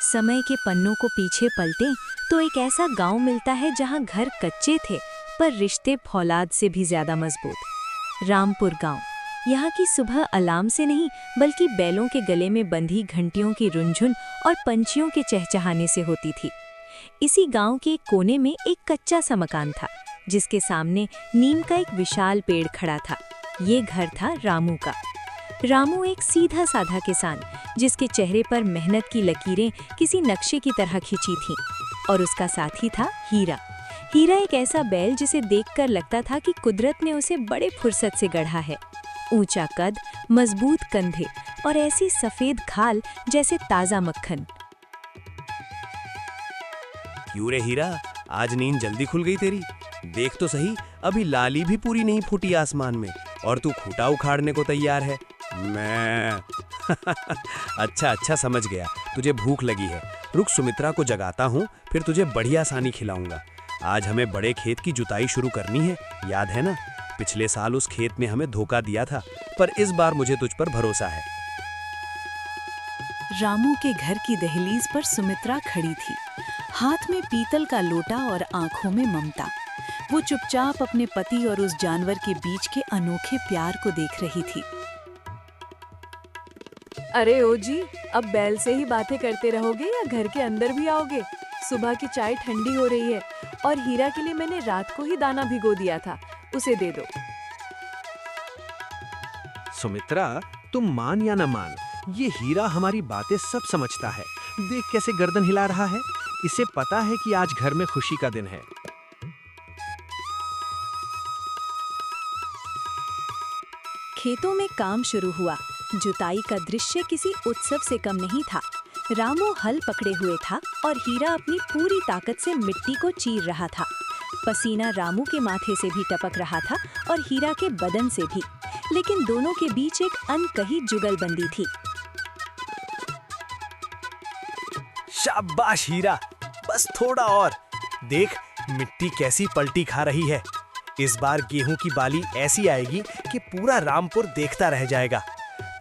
समय के पन्नों को पीछे पलटें तो एक ऐसा गांव मिलता है जहां घर कच्चे थे पर रिश्ते फौलाद से भी ज्यादा मजबूत। रामपुर गांव। यहाँ की सुबह अलार्म से नहीं बल्कि बैलों के गले में बंधी घंटियों की रुनझुन और पंछियों के चहचहाने से होती थी। इसी गांव के एक कोने में एक कच्चा सा मकान था जिसके सामने नीम का एक विशाल पेड़ खड़ा था। ये घर था रामू का। रामू एक सीधा साधा किसान जिसके चेहरे पर मेहनत की लकीरें किसी नक्शे की तरह खिंची थीं। और उसका साथी था हीरा। हीरा एक ऐसा बैल जिसे देखकर लगता था कि कुदरत ने उसे बड़े फुर्सत से गढ़ा है। ऊंचा कद, मजबूत कंधे और ऐसी सफेद खाल जैसे ताजा मक्खन। क्यों रे हीरा, आज नींद जल्दी खुल गई तेरी? देख तो सही, अभी लाली भी पूरी नहीं फूटी आसमान में और तू खूंटा उखाड़ने को तैयार है। मैं अच्छा समझ गया, तुझे भूख लगी है। रुक, सुमित्रा को जगाता हूँ, फिर तुझे बढ़िया सानी खिलाऊंगा। आज हमें बड़े खेत की जुताई शुरू करनी है, याद है ना? पिछले साल उस खेत में हमें धोखा दिया था, पर इस बार मुझे तुझ पर भरोसा है। रामू के घर की दहलीज पर सुमित्रा खड़ी थी, हाथ में पीतल का लोटा और आंखों में ममता। वो चुपचाप अपने पति और उस जानवर के बीच के अनोखे प्यार को देख रही थी। अरे ओ जी, अब बैल से ही बातें करते रहोगे या घर के अंदर भी आओगे? सुबह की चाय ठंडी हो रही है और हीरा के लिए मैंने रात को ही दाना भिगो दिया था, उसे दे दो। सुमित्रा, तुम मान या न मान, ये हीरा हमारी बातें सब समझता है। देख कैसे गर्दन हिला रहा है। इसे पता है कि आज घर में खुशी का दिन है। खेतों में काम शुरू हुआ। जुताई का दृश्य किसी उत्सव से कम नहीं था। रामू हल पकड़े हुए था और हीरा अपनी पूरी ताकत से मिट्टी को चीर रहा था। पसीना रामू के माथे से भी टपक रहा था और हीरा के बदन से भी, लेकिन दोनों के बीच एक अनकही जुगलबंदी थी। शाबाश हीरा, बस थोड़ा और। देख मिट्टी कैसी पलटी खा रही है। इस बार गेहूं की बाली ऐसी आएगी कि पूरा रामपुर देखता रह जाएगा।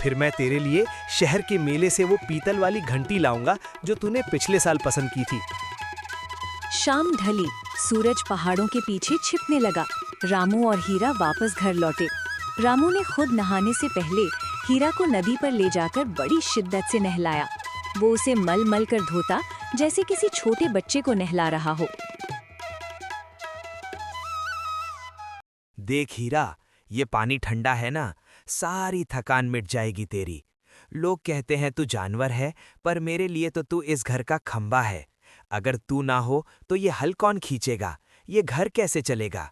फिर मैं तेरे लिए शहर के मेले से वो पीतल वाली घंटी लाऊंगा जो तूने पिछले साल पसंद की थी। शाम ढली, सूरज पहाड़ों के पीछे छिपने लगा। रामू और हीरा वापस घर लौटे। रामू ने खुद नहाने से पहले हीरा को नदी पर ले जाकर बड़ी शिद्दत से नहलाया। वो उसे मल मल कर धोता जैसे किसी छोटे बच्चे को नहला रहा हो। देख हीरा, ये पानी ठंडा है ना, सारी थकान मिट जाएगी तेरी। लोग कहते हैं तू जानवर है, पर मेरे लिए तो तू इस घर का खंबा है। अगर तू ना हो तो ये हल कौन खींचेगा? ये घर कैसे चलेगा?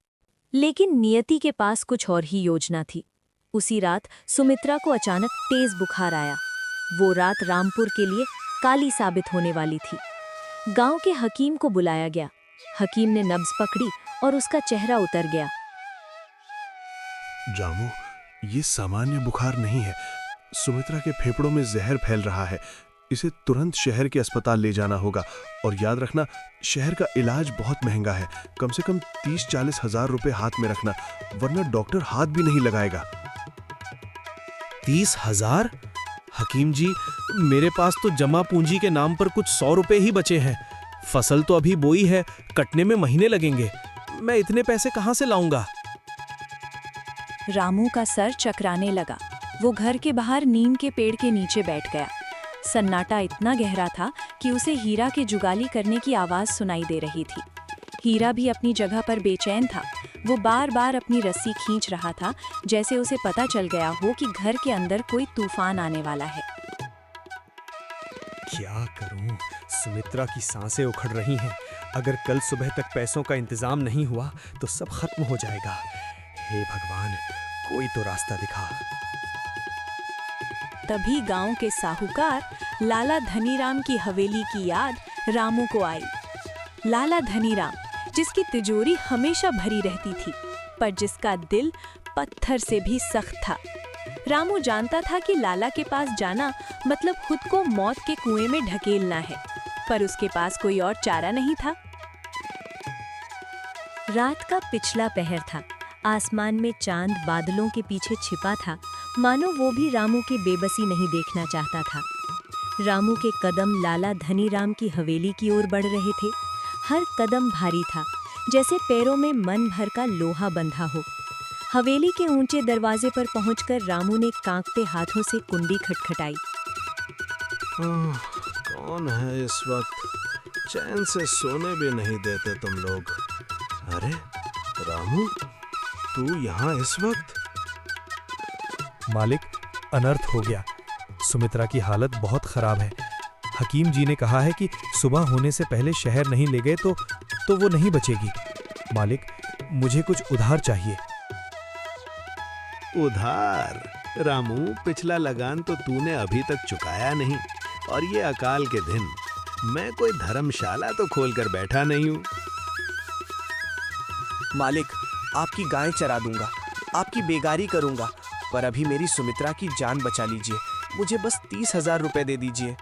लेकिन नियति के पास कुछ और ही योजना थी। उसी रात सुमित्रा को अचानक तेज बुखार आया। वो रात रामपुर के लिए काली साबित होने वाली थी। गांव के हकीम को बुलाया गया। हकीम ने नब्ज पकड़ी और उसका चेहरा उतर गया। रामू, ये सामान्य बुखार नहीं है। सुमित्रा के फेफड़ों में जहर फैल रहा है। इसे तुरंत शहर के अस्पताल ले जाना होगा। और याद रखना, शहर का इलाज बहुत महंगा है। कम से कम 30-40 हजार रुपए हाथ में रखना, वरना डॉक्टर हाथ भी नहीं लगाएगा। 30,000? हकीम जी, मेरे पास तो जमा पूंजी के नाम पर कुछ 100 रुपए ही बचे हैं। फसल तो अभी बोई है, कटने में महीने लगेंगे। मैं इतने पैसे कहां से लाऊंगा? रामू का सर चकराने लगा। वो घर के बाहर नीम के पेड़ के नीचे बैठ गया। सन्नाटा इतना गहरा था कि उसे हीरा के जुगाली करने की आवाज सुनाई दे रही थी। हीरा भी अपनी जगह पर बेचैन था। वो बार बार अपनी रस्सी खींच रहा था, जैसे उसे पता चल गया हो कि घर के अंदर कोई तूफान आने वाला है। क्या करूं? सुमित्रा की सांसें उखड़ रही हैं। अगर कल सुबह तक पैसों का इंतजाम नहीं हुआ तो सब खत्म हो जाएगा। हे भगवान, कोई तो रास्ता दिखा। तभी गांव के साहूकार लाला धनीराम की हवेली की याद रामू को आई। लाला धनीराम, जिसकी तिजोरी हमेशा भरी रहती थी, पर जिसका दिल पत्थर से भी सख्त था। रामू जानता था कि लाला के पास जाना मतलब खुद को मौत के कुएं में ढकेलना है, पर उसके पास कोई और चारा नहीं था। रात का पिछला पहर था। आसमान में चांद बादलों के पीछे छिपा था, मानो वो भी रामू की बेबसी नहीं देखना चाहता था। रामू के कदम लाला धनीराम की हवेली की ओर बढ़ रहे थे। हर कदम भारी था, जैसे पैरों में मन भर का लोहा बंधा हो। हवेली के ऊंचे दरवाजे पर पहुंचकर रामू ने कांपते हाथों से कुंडी खटखटाई। कौन है इस वक्त? चैन से सोने भी नहीं देते तुम लोग। अरे रामू, तू यहाँ इस वक्त? मालिक, अनर्थ हो गया। सुमित्रा की हालत बहुत खराब है। हकीम जी ने कहा है कि सुबह होने से पहले शहर नहीं ले गए तो वो नहीं बचेगी। मालिक, मुझे कुछ उधार चाहिए। उधार? रामू, पिछला लगान तो तूने अभी तक चुकाया नहीं, और ये अकाल के दिन मैं कोई धर्मशाला तो खोलकर बैठा नहीं हूँ। मालिक, आपकी गाय चरा दूंगा, आपकी बेगारी करूंगा, पर अभी मेरी सुमित्रा की जान बचा लीजिए। मुझे बस 30,000 रुपए दे दीजिए।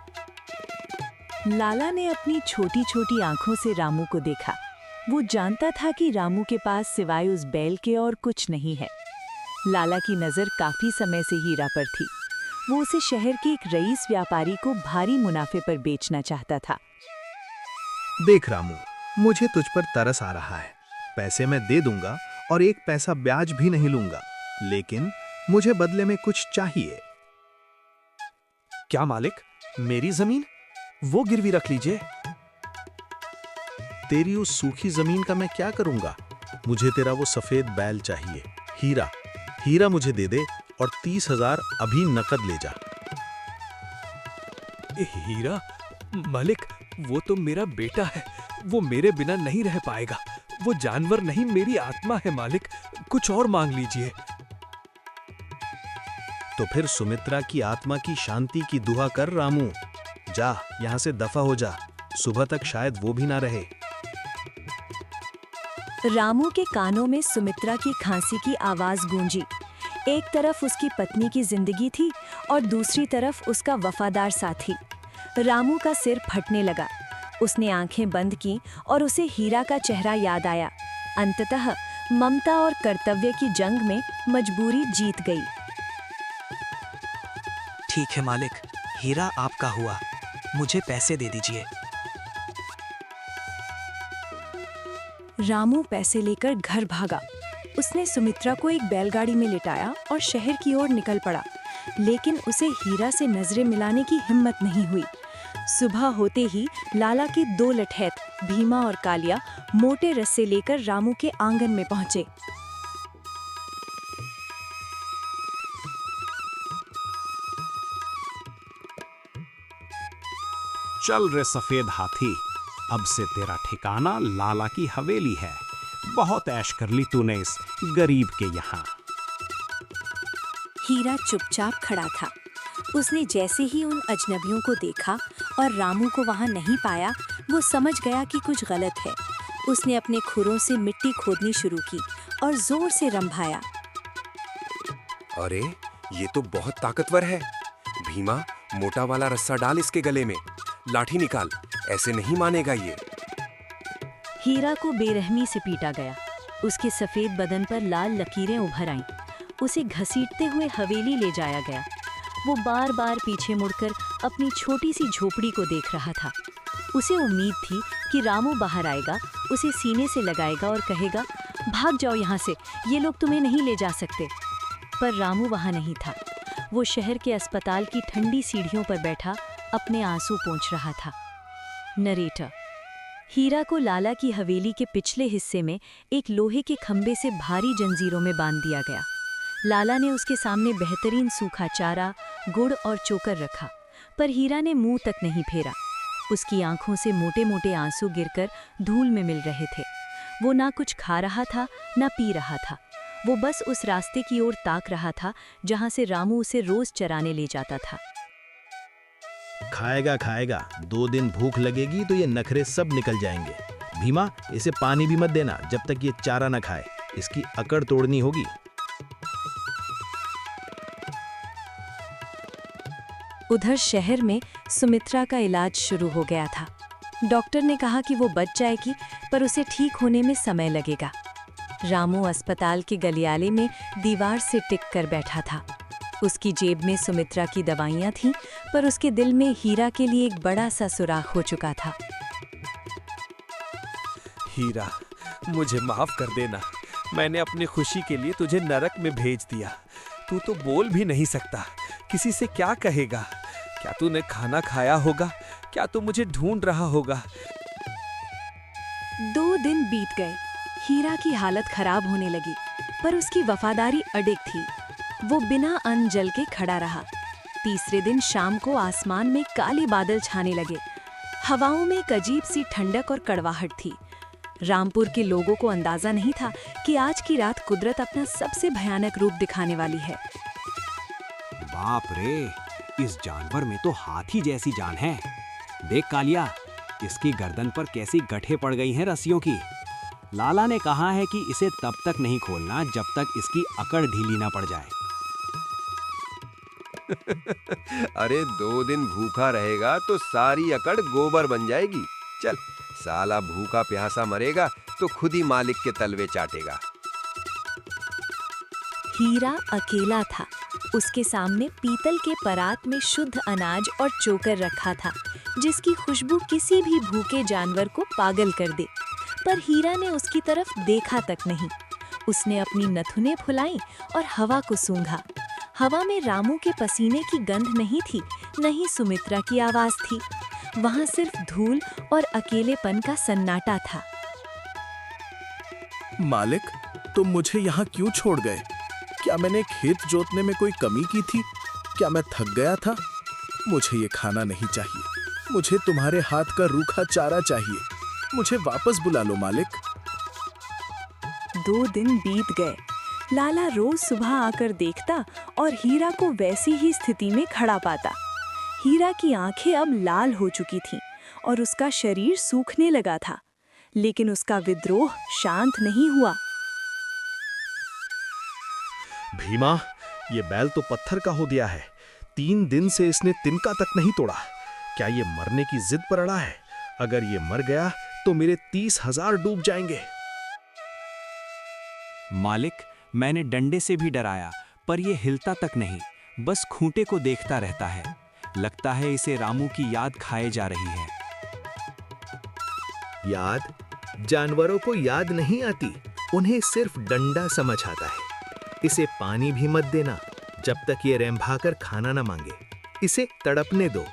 लाला ने अपनी छोटी छोटी आंखों से रामू को देखा। वो जानता था कि रामू के पास सिवाय उस बैल के और कुछ नहीं है। लाला की नजर काफी समय से हीरा पर थी। वो उसे शहर के एक रईस व्यापारी को भारी मुनाफे पर बेचना चाहता था। देख रामू, मुझे तुझ पर तरस आ रहा है। पैसे मैं दे दूंगा और 1 पैसा ब्याज भी नहीं लूंगा, लेकिन मुझे बदले में कुछ चाहिए। क्या मालिक? मेरी जमीन? वो गिरवी रख लीजिए। तेरी उस सूखी जमीन का मैं क्या करूंगा? मुझे तेरा वो सफेद बैल चाहिए। हीरा, हीरा मुझे दे दे और 30,000 अभी नकद ले जा। हीरा? मालिक, वो तो मेरा बेटा है। वो मेरे बिना नहीं रह पाएगा। वो जानवर नहीं, मेरी आत्मा है मालिक। कुछ और मांग लीजिए। तो फिर सुमित्रा की आत्मा की शांति की दुआ कर रामू। जा, यहां से दफा हो जा। सुबह तक शायद वो भी ना रहे। रामू के कानों में सुमित्रा की खांसी की आवाज गूंजी। एक तरफ उसकी पत्नी की जिंदगी थी और दूसरी तरफ उसका वफादार साथी। रामू का सिर फटने लगा। उसने आंखें बंद की और उसे हीरा का चेहरा याद आया। अंततः ममता और कर्तव्य की जंग में मजबूरी जीत गई। ठीक है मालिक, हीरा आपका हुआ। मुझे पैसे दे दीजिए। रामू पैसे लेकर घर भागा। उसने सुमित्रा को एक बैलगाड़ी में लिटाया और शहर की ओर निकल पड़ा, लेकिन उसे हीरा से नजरें मिलाने की हिम्मत नहीं हुई। सुबह होते ही लाला के 2 लठैत भीमा और कालिया मोटे रस्से लेकर रामू के आंगन में पहुंचे। चल रे सफेद हाथी, अब से तेरा ठिकाना लाला की हवेली है। बहुत ऐश कर ली तूने इस गरीब के यहाँ। हीरा चुपचाप खड़ा था। उसने जैसे ही उन अजनबियों को देखा और रामू को वहां नहीं पाया, वो समझ गया कि कुछ गलत है। उसने अपने खुरों से मिट्टी खोदनी शुरू की और जोर से रंभाया। अरे, ये तो बहुत ताकतवर है। भीमा, मोटा वाला रस्सा डाल इसके गले में। लाठी निकाल, ऐसे नहीं मानेगा ये। हीरा को बेरहमी से पीटा गया। उसके सफेद बदन पर लाल लकीरें उभर आईं। उसे घसीटते हुए हवेली ले जाया गया। वो बार बार पीछे मुड़कर अपनी छोटी सी झोपड़ी को देख रहा था। उसे उम्मीद थी कि रामू बाहर आएगा, उसे सीने से लगाएगा और कहेगा, भाग जाओ यहाँ से, ये लोग तुम्हें नहीं ले जा सकते। पर रामू वहाँ नहीं था। वो शहर के अस्पताल की ठंडी सीढ़ियों पर बैठा अपने आंसू पोंछ रहा था। नरेटर। हीरा को लाला की हवेली के पिछले हिस्से में एक लोहे के खंबे से भारी जंजीरों में बांध दिया गया। लाला ने उसके सामने बेहतरीन सूखा चारा, गुड़ और चोकर रखा, पर हीरा ने मुंह तक नहीं फेरा। उसकी आंखों से मोटे मोटे आंसू गिरकर धूल में मिल रहे थे। वो ना कुछ खा रहा था, ना पी रहा था। वो बस उस रास्ते की ओर ताक रहा था जहां से रामू उसे रोज चराने ले जाता था। खाएगा खाएगा, 2 दिन भूख लगेगी तो ये नखरे सब निकल जाएंगे। भीमा, इसे पानी भी मत देना जब तक ये चारा न खाए। इसकी अकड़ तोड़नी होगी। उधर शहर में सुमित्रा का इलाज शुरू हो गया था। डॉक्टर ने कहा कि वो बच जाएगी, पर उसे ठीक होने में समय लगेगा। रामू अस्पताल के गलियाले में दीवार से टिक कर बैठा था। उसकी जेब में सुमित्रा की दवाइयाँ थीं, पर उसके दिल में हीरा के लिए एक बड़ा सा सुराख हो चुका था। हीरा, मुझे माफ कर देना। मैंने अपनी खुशी के लिए तुझे नरक में भेज दिया। तू तो बोल भी नहीं सकता। किसी से क्या कहेगा? क्या तूने खाना खाया होगा? क्या तू मुझे ढूंढ रहा होगा? 2 दिन बीत गए। हीरा की हालत खराब होने लगी, पर उसकी वफादारी अडिग थी। वो बिना अन्न जल के खड़ा रहा। तीसरे दिन शाम को आसमान में काले बादल छाने लगे। हवाओं में एक अजीब सी ठंडक और कड़वाहट थी। रामपुर के लोगों को अंदाजा नहीं था कि आज की रात कुदरत अपना सबसे भयानक रूप दिखाने वाली है। बाप रे, इस जानवर में तो हाथी जैसी जान है। देख कालिया, इसकी गर्दन पर कैसी गठे पड़ गई हैं रस्सियों की। लाला ने कहा है कि इसे तब तक नहीं खोलना जब तक इसकी अकड़ ढीली ना पड़ जाए। अरे 2 दिन भूखा रहेगा तो सारी अकड़ गोबर बन जाएगी। चल, साला भूखा प्यासा मरेगा तो खुद ही मालिक के तलवे चाटेगा। हीरा अकेला था। उसके सामने पीतल के परात में शुद्ध अनाज और चोकर रखा था, जिसकी खुशबू किसी भी भूखे जानवर को पागल कर दे। पर हीरा ने उसकी तरफ देखा तक नहीं। उसने अपनी नथुने फुलाई और हवा को सूंघा। हवा में रामू के पसीने की गंध नहीं थी, न ही सुमित्रा की आवाज थी। वहां सिर्फ धूल और अकेलेपन का सन्नाटा था। मालिक, तुम मुझे यहाँ क्यों छोड़ गए? क्या मैंने खेत जोतने में कोई कमी की थी? क्या मैं थक गया था? मुझे ये खाना नहीं चाहिए। मुझे तुम्हारे हाथ का रूखा चारा चाहिए। मुझे वापस बुला लो मालिक। 2 दिन बीत गए। लाला रोज सुबह आकर देखता और हीरा को वैसी ही स्थिति में खड़ा पाता। हीरा की आंखें अब लाल हो चुकी थीं और उसका शरीर सूखने लगा था, लेकिन उसका विद्रोह शांत नहीं हुआ। भीमा, ये बैल तो पत्थर का हो दिया है। 3 दिन से इसने तिनका तक नहीं तोड़ा। क्या ये मरने की जिद पर अड़ा है? अगर ये मर गया तो मेरे 30,000 डूब जाएंगे। मालिक, मैंने डंडे से भी डराया, पर यह हिलता तक नहीं, बस खूंटे को देखता रहता है। लगता है इसे रामू की याद खाए जा रही है। याद? जानवरों को याद नहीं आती, उन्हें सिर्फ डंडा समझ आता है। इसे पानी भी मत देना जब तक ये रैंभाकर खाना न मांगे। इसे तड़पने दो।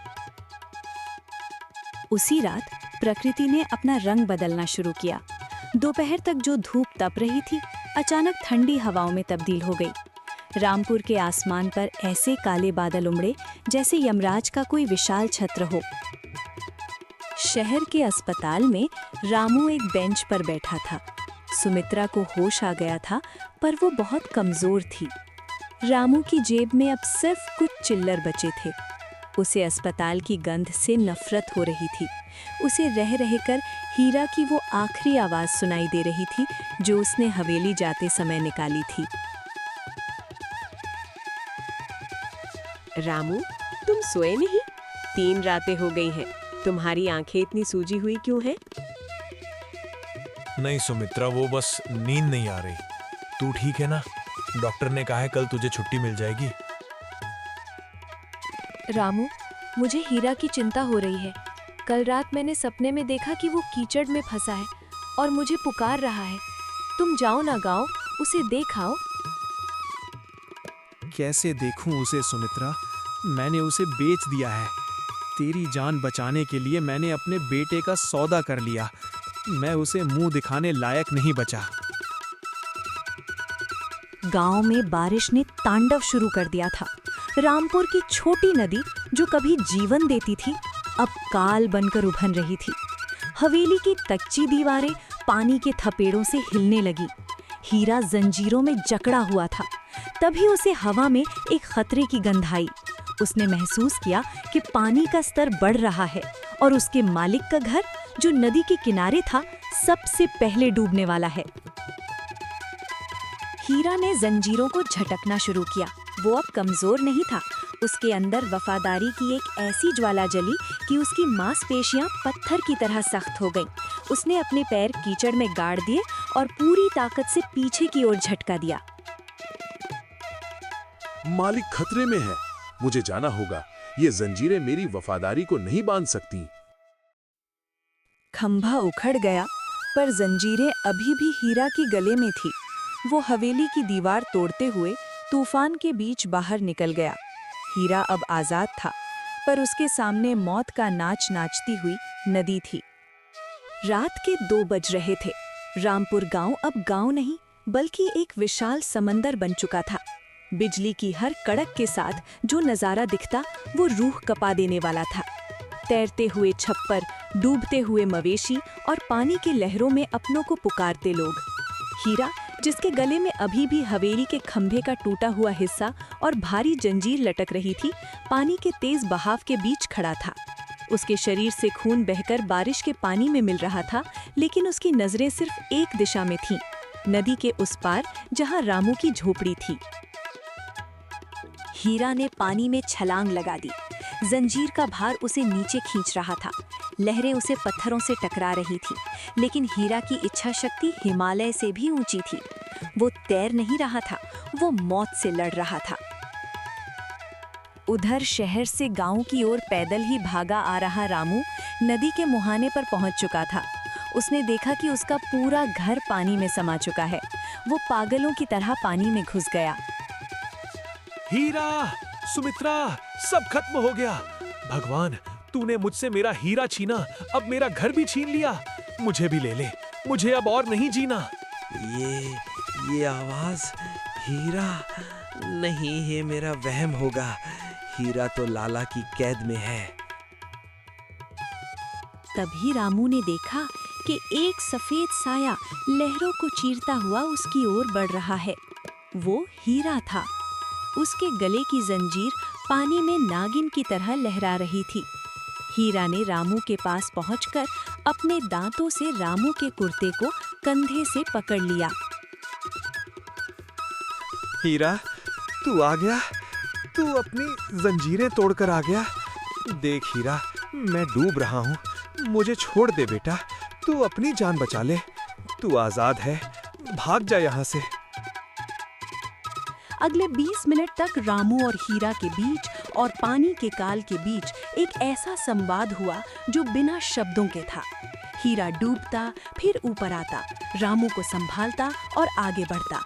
उसी रात प्रकृति ने अपना रंग बदलना शुरू किया। दोपहर तक जो धूप तप रही थी, अचानक ठंडी हवाओं में तब्दील हो गई। रामपुर के आसमान पर ऐसे काले बादल उमड़े जैसे यमराज का कोई विशाल छत्र हो। शहर के अस्पताल में रामू एक बेंच पर बैठा था। सुमित्रा को होश आ गया था, पर वो बहुत कमजोर थी। रामू की जेब में अब सिर्फ कुछ चिल्लर बचे थे। उसे अस्पताल की गंध से नफरत हो रही थी। उसे रह रहकर हीरा की वो आखिरी आवाज सुनाई दे रही थी जो उसने हवेली जाते समय निकाली थी। रामू, तुम सोए नहीं? 3 रातें हो गई हैं। तुम्हारी आंखें इतनी सूजी हुई क्यों हैं? नहीं सुमित्रा, वो बस नींद नहीं आ रही। तू ठीक है ना? डॉक्टर ने कहा है कल तुझे छुट्टी मिल जाएगी। रामू, मुझे हीरा की चिंता हो रही है। कल रात मैंने सपने में देखा कि वो कीचड़ में फंसा है और मुझे पुकार रहा है। तुम जाओ ना गांव, उसे देख आओ। कैसे देखूं उसे सुमित्रा? मैंने उसे बेच दिया है। तेरी जान बचाने के लिए मैंने अपने बेटे का सौदा कर लिया। मैं उसे मुंह दिखाने लायक नहीं बचा। गांव में बारिश ने तांडव शुरू कर दिया था। रामपुर की छोटी नदी जो कभी जीवन देती थी, अब काल बनकर उभर रही थी। हवेली की कच्ची दीवारें पानी के थपेड़ों से हिलने लगी। हीरा जंजीरों में जकड़ा हुआ था। तभी उसे हवा में एक खतरे की गंध आई। उसने महसूस किया कि पानी का स्तर बढ़ रहा है और उसके मालिक का घर, जो नदी के किनारे था, सबसे पहले डूबने वाला है। हीरा ने जंजीरों को झटकना शुरू किया। वो अब कमजोर नहीं था। उसके अंदर वफादारी की एक ऐसी ज्वाला जली कि उसकी मांसपेशियां पत्थर की तरह सख्त हो गईं। उसने अपने पैर कीचड़ में गाड़ दिए और पूरी ताकत से पीछे की ओर झटका दिया। मालिक खतरे में है। मुझे जाना होगा। ये जंजीरें मेरी वफादारी को नहीं बांध सकती। खंभा उखड़ गया, पर जंजीरें अभी भी हीरा की गले में थी। वो हवेली की दीवार तोड़ते हुए तूफान के बीच बाहर निकल गया। हीरा अब आजाद था, पर उसके सामने मौत का नाच नाचती हुई नदी थी। रात के 2 बज रहे थे। रामपुर गांव अब गांव नहीं, बल्कि एक विशाल समंदर बन चुका था। बिजली की हर कड़क के साथ जो नजारा दिखता वो रूह कपा देने वाला था। तैरते हुए छप्पर, डूबते हुए मवेशी और पानी की लहरों में अपनों को पुकारते लोग। हीरा, जिसके गले में अभी भी हवेली के खंभे का टूटा हुआ हिस्सा और भारी जंजीर लटक रही थी, पानी के तेज बहाव के बीच खड़ा था। उसके शरीर से खून बहकर बारिश के पानी में मिल रहा था, लेकिन उसकी नजरें सिर्फ एक दिशा में थीं, नदी के उस पार जहां रामू की झोपड़ी थी। हीरा ने पानी में छलांग लगा दी। जंजीर का भार उसे नीचे खींच रहा था। लहरें उसे पत्थरों से टकरा रही थी, लेकिन हीरा की इच्छा शक्ति हिमालय से भी ऊंची थी। वो तैर नहीं रहा था, वो मौत से लड़ रहा था। उधर शहर से गांव की ओर पैदल ही भागा आ रहा रामू नदी के मुहाने पर पहुंच चुका था। उसने देखा कि उसका पूरा घर पानी में समा चुका है। वो पागलों की तरह पानी में घुस गया। हीरा, सुमित्रा, सब खत्म हो गया। भगवान, तूने मुझसे मेरा हीरा छीना, अब मेरा घर भी छीन लिया। मुझे भी ले ले, मुझे अब और नहीं जीना। ये आवाज हीरा नहीं, है मेरा वहम होगा। हीरा तो लाला की कैद में है। तभी रामू ने देखा कि एक सफेद साया लहरों को चीरता हुआ उसकी ओर बढ़ रहा है। वो हीरा था। उसके गले की जंजीर पानी में नागिन की तरह लहरा रही थी। हीरा ने रामू के पास पहुंचकर अपने दांतों से रामू के कुर्ते को कंधे से पकड़ लिया। हीरा, तू आ गया? तू अपनी जंजीरें तोड़कर आ गया? देख हीरा, मैं डूब रहा हूँ। मुझे छोड़ दे बेटा, तू अपनी जान बचा ले। तू आजाद है, भाग जा यहाँ से। अगले 20 मिनट तक रामू और हीरा के बीच और पानी के काल के बीच एक ऐसा संवाद हुआ जो बिना शब्दों के था। हीरा डूबता, फिर ऊपर आता, रामू को संभालता और आगे बढ़ता।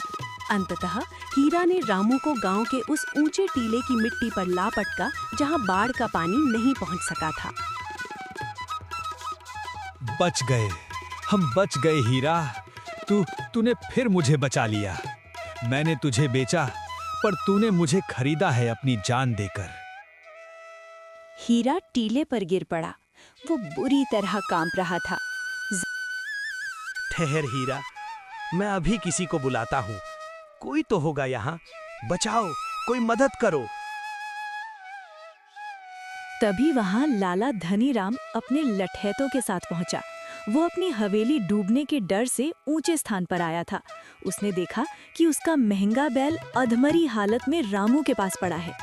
अंततः हीरा ने रामू को गांव के उस ऊंचे टीले की मिट्टी पर ला पटका जहां बाढ़ का पानी नहीं पहुंच सका था। बच गए, हम बच गए हीरा। तूने फिर मुझे बचा लिया। मैंने तुझे बेचा, पर तूने मुझे खरीदा है अपनी जान देकर। हीरा टीले पर गिर पड़ा। वो बुरी तरह कांप रहा था। ठहर हीरा, मैं अभी किसी को बुलाता हूँ। कोई तो होगा यहाँ। बचाओ, कोई मदद करो। तभी वहां लाला धनीराम अपने लठैतों के साथ पहुंचा। वो अपनी हवेली डूबने के डर से ऊंचे स्थान पर आया था। उसने देखा कि उसका महंगा बैल अधमरी हालत में रामू के पास पड़ा है।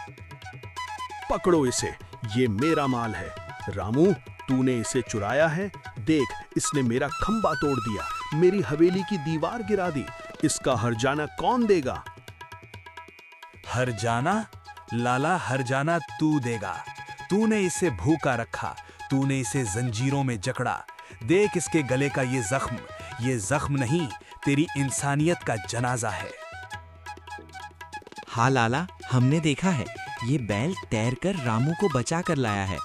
पकड़ो इसे, ये मेरा माल है। रामू, तूने इसे चुराया है। देख, इसने मेरा खंबा तोड़ दिया, मेरी हवेली की दीवार गिरा दी। इसका हर्जाना कौन देगा? हर्जाना? लाला, हर्जाना तू देगा। तूने इसे भूखा रखा, तूने इसे जंजीरों में जकड़ा। देख इसके गले का ये जख्म नहीं, तेरी इंसानियत का जनाजा है। हाँ लाला, हमने देखा है। ये बैल तैरकर रामू को बचा कर लाया है।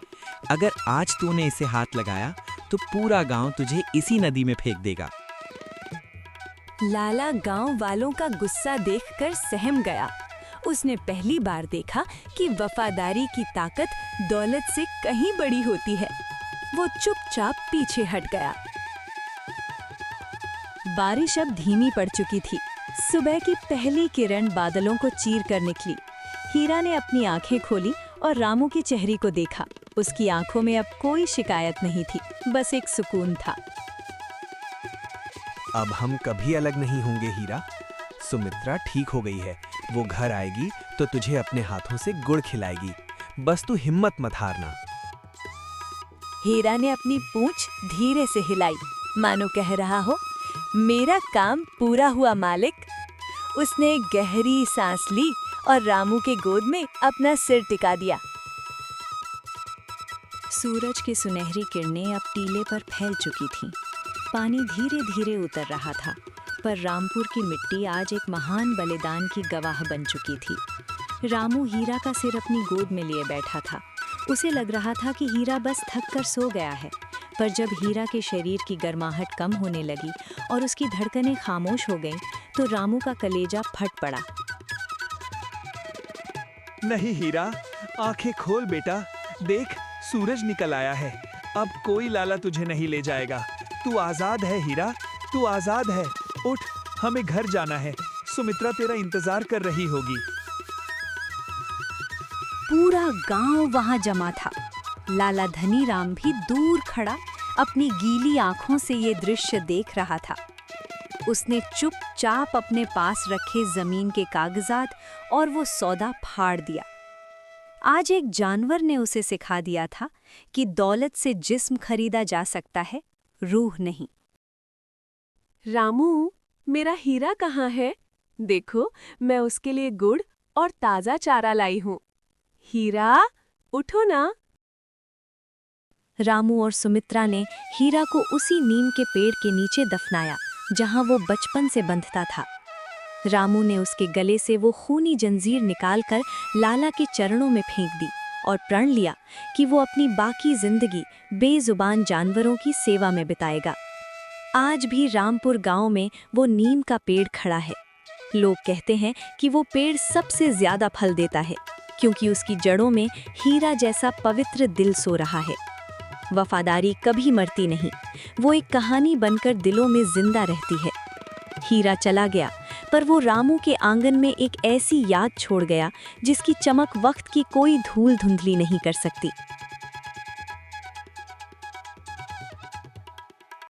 अगर आज तूने इसे हाथ लगाया तो पूरा गांव तुझे इसी नदी में फेंक देगा। लाला गांव वालों का गुस्सा देखकर सहम गया। उसने पहली बार देखा कि वफादारी की ताकत दौलत से कहीं बड़ी होती है। वो चुपचाप पीछे हट गया। बारिश अब धीमी पड़ चुकी थी। सुबह की पहली किरण बादलों को चीर कर निकली। हीरा ने अपनी आंखें खोली और रामू के चेहरे को देखा। उसकी आंखों में अब कोई शिकायत नहीं थी, बस एक सुकून था। अब हम कभी अलग नहीं होंगे हीरा। सुमित्रा ठीक हो गई है। वो घर आएगी तो तुझे अपने हाथों से गुड़ खिलाएगी। बस तू हिम्मत मत हारना। हीरा ने अपनी पूंछ धीरे से हिलाई, मानो कह रहा हो, मेरा काम पूरा हुआ मालिक। उसने गहरी सांस ली और रामू के गोद में अपना सिर टिका दिया। सूरज की सुनहरी किरणें अब टीले पर फैल चुकी थीं। पानी धीरे धीरे उतर रहा था, पर रामपुर की मिट्टी आज एक महान बलिदान की गवाह बन चुकी थी। रामू हीरा का सिर अपनी गोद में लिए बैठा था। उसे लग रहा था कि हीरा बस थक कर सो गया है, पर जब हीरा के शरीर की गर्माहट कम होने लगी और उसकी धड़कनें खामोश हो गईं, तो रामू का कलेजा फट पड़ा। नहीं हीरा, आंखें खोल बेटा, देख सूरज निकल आया है। अब कोई लाला तुझे नहीं ले जाएगा। तू आजाद है हीरा, तू आजाद है। उठ, हमें घर जाना है। सुमित्रा तेरा इंतजार कर रही होगी। पूरा गांव वहां जमा था। लाला धनीराम भी दूर खड़ा अपनी गीली आंखों से ये दृश्य देख रहा था। उसने चुपचाप अपने पास रखे जमीन के कागजात और वो सौदा फाड़ दिया। आज एक जानवर ने उसे सिखा दिया था कि दौलत से जिस्म खरीदा जा सकता है, रूह नहीं। रामू, मेरा हीरा कहाँ है? देखो, मैं उसके लिए गुड़ और ताजा चारा लाई हूँ। हीरा, उठो ना। रामू और सुमित्रा ने हीरा को उसी नीम के पेड़ के नीचे दफनाया जहां वो बचपन से बंधता था। रामू ने उसके गले से वो खूनी जंजीर निकालकर लाला के चरणों में फेंक दी और प्रण लिया कि वो अपनी बाकी जिंदगी बेजुबान जानवरों की सेवा में बिताएगा। आज भी रामपुर गांव में वो नीम का पेड़ खड़ा है। लोग कहते हैं कि वो पेड़ सबसे ज्यादा फल देता है, क्योंकि उसकी जड़ों में हीरा जैसा पवित्र दिल सो रहा है। वफादारी कभी मरती नहीं, वो एक कहानी बनकर दिलों में जिंदा रहती है। हीरा चला गया, पर वो रामू के आंगन में एक ऐसी याद छोड़ गया जिसकी चमक वक्त की कोई धूल धुंधली नहीं कर सकती।